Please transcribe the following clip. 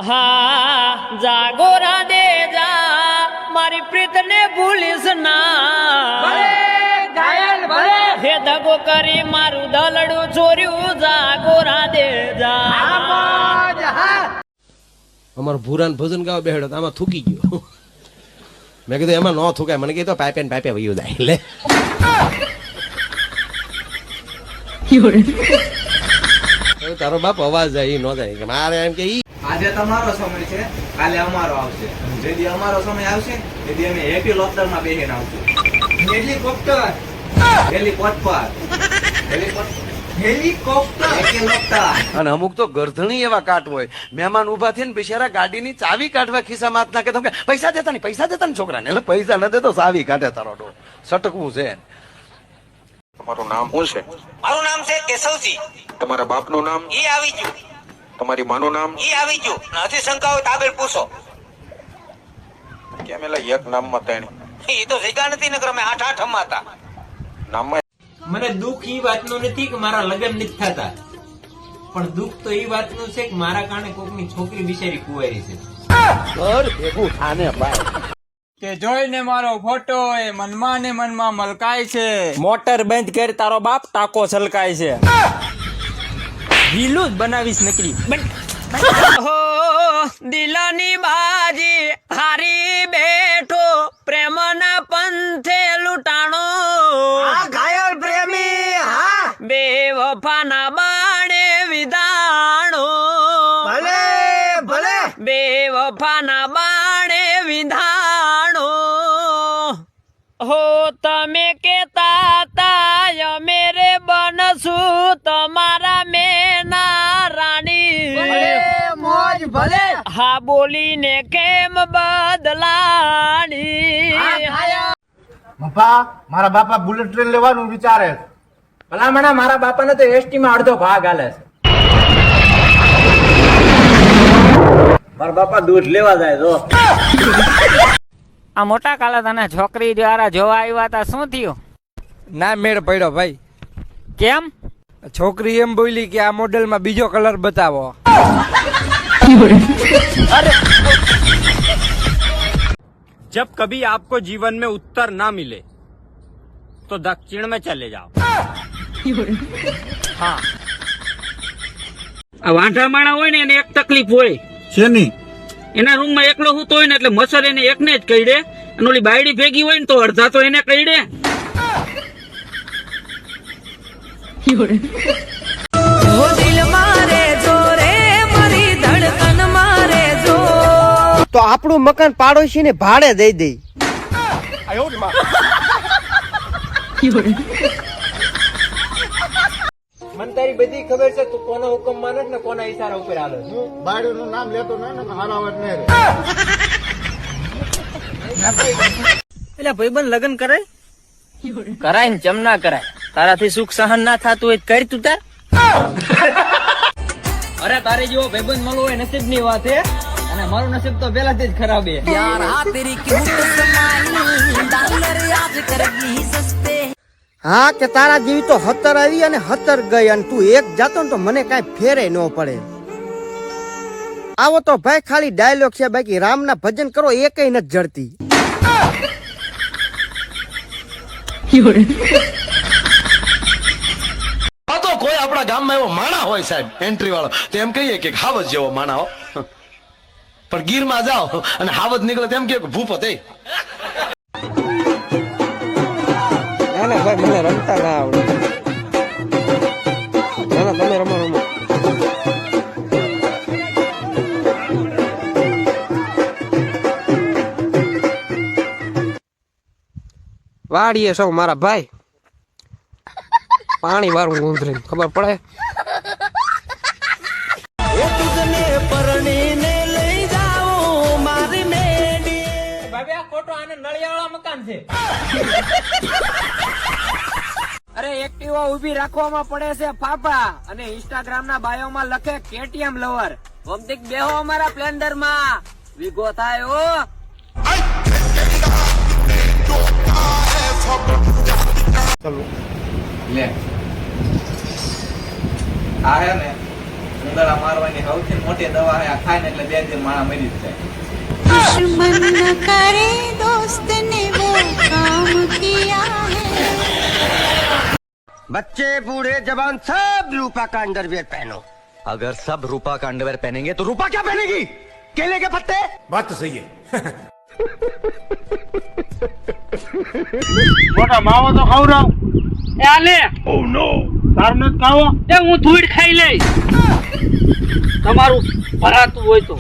હા જાગો રાધે જા મારી પ્રીતને ભૂલીશ ના ઘાયલ ભલે હે દગો કરી મારું દલડું ચોર્યું જાગો રાધે જા અમારો ભૂરાન ભજન ગાવા બેહડો તો આમાં થૂકી ગયો. મેં કીધું એમાં ન થૂકાય. મને કીધું પાઇપે વયું જાય એટલે તારો બાપ અવાજ જાય ન જાય કે મારે એમ કે આજે તમારો સમય છે, કાલે અમારો આવશે. જેથી અમારો સમય આવશે તેથી અમે હેપી લોકડાઉન માં બેસીને આવશું. હેલિકોપ્ટર અને અમુક તો ગરધણી એવા કાટ હોય, મહેમાન ઉભા થઈને બિચારા ગાડીની ચાવી કાઢવા ખિસ્સામાં હાથ નાખે તો કે પૈસા દેતા ને છોકરાને. એટલે પૈસા ન દેતો ચાવી કાઢે તારો ડો. સટકવું છે. તમારું નામ શું છે? મારું નામ છે કેશવજી. તમારા બાપનું નામ? ઈ આવી ગયું. તમારી માનું નામ? ઈ આવી ગયું. હજી શંકા હોય તો આગળ પૂછો. કેમ એલા એક નામમાં ત્રણ? ઈ તો જગ્યા નથી નકર અમે 8 હતા. નામમાં મને દુઃખ ઈ વાતનું નથી કે મારા લગ્ન નથી થતા, પણ દુઃખ તો ઈ વાતનું છે કે મારા કારણે કોકની છોકરી બિચારી કુંવારી છે. ઘર ભેગું થાને ભાઈ. કે જોઈને મારો ફોટો એ મનમાં ને મનમાં મલકાય છે. મોટર બંધ કરી તારો બાપ ટાકો છલકાય છે. ઢીલું જ બનાવીશ નકરી. હો દિલની બાજી હારી બેઠો પ્રેમના પંથે લૂંટાણો ઘાયલ પ્રેમી હા બેવફાના બાણે વિધાણો ભલે બેવફાના બાણે વિધાણો હો તમે કેતા તા મેરે બનશું તમારા મેના રાણી મોજ ભલે હા બોલીને કેમ બદલાણી મારા બાપા બુલેટ ટ્રેન લેવાનું વિચારે. ભલામણા મારા બાપાને તો એસટી માં અડધો ભાગ આલે છે. મારા બાપા દૂધ લેવા જાય જો. આ મોટા કાલા તને છોકરી દ્વારા જોવા આવ્યા હતા, શું થયું? ના મેળ પડ્યો ભાઈ. કેમ? છોકરી એમ બોલી કે આ મોડેલમાં બીજો કલર બતાવો. जब कभी आपको जीवन में उत्तर ना मिले तो दक्षिण में चले जाओ. હા આ વાંઢા માણા હોય ને એને એક તકલીફ હોય શેની? એના રૂમમાં એકલો સૂતો હોય ને એટલે મચ્છર એને એકને જ કરડે, અને ઓલી બાયડી ભેગી હોય ને તો અડધા તો એને કરડે. તો આપણું મકાન પાડોશી ને ભાડે દઈ દઈ. મને તારી બધી ખબર છે, તું કોનો હુકમ માને ને કોના ઈશારા ઉપર હાલે. બાળીનું નામ લેતો ના હારાવટ નહીં રે. એટલે ભાઈબંધ લગ્ન કરાય ને ચમ ના કરાય. તારાથી સુખ સહન ના થતું હોય કરી તું તાર. અરે તારે જેવો ભાઈબંધ મળવો એ નસીબ ની વાત છે, અને મારું નસીબ તો પેલાથી જ ખરાબ છે. હા કે તારા જેવી તો 17 આવી અને 17 ગઈ, અને તું એક જાતો ને તો મને કાંઈ ફેરે ન પડે. આવો તો ભાઈ ખાલી ડાયલોગ છે, બાકી રામના ભજન કરો એકેય નથી જડતી. આ તો કોઈ આપણા ગામમાં એવો માણા હોય સાહેબ, એન્ટ્રી વાળો, તો એમ કહીએ કે હાવજ જેવો માણા હો. પણ ગીરમાં જાઓ અને હાવજ નીકળે તેમ કે ભૂપત એ ના ભાઈ મને રમતા ના આવડે. ના તમે રમો. વાડીએ સૌ મારા ભાઈ પાણી વાળું ગુંદરી ખબર પડે. ભાભી આ ખોટો આને નળિયાવાળા મકાન છે. અરે એક્ટિવા ઉભી રાખવામાં પડે છે ફાફા, અને ઇન્સ્ટાગ્રામ ના બાયો માં લખે કેટીએમ લવર. વમતિક બેહો અમારા સ્પ્લેન્ડર માં, વિગો થાય ઓ. લે આ હે ને ઉંદરડા મારવાની સૌથી મોટી દવા છે આ ખાય ને એટલે 2 દિન માણા મરી જ જાય. दुश्मन न करे दोस्त ने वो काम किया है. बच्चे बूढ़े जवान सब रूपा का अंडरवियर पहनो. अगर सब रूपा का अंडरवेयर पहनेंगे तो रूपा क्या पहनेगी? केले के पत्ते? વાત તો સહી મોટા માવો તો ખવડાવ એ આલે ઓ નો તાર ન ખાવો એ હું ધૂળ ખાઈ લઈ તમારું ભરાતું હોય તો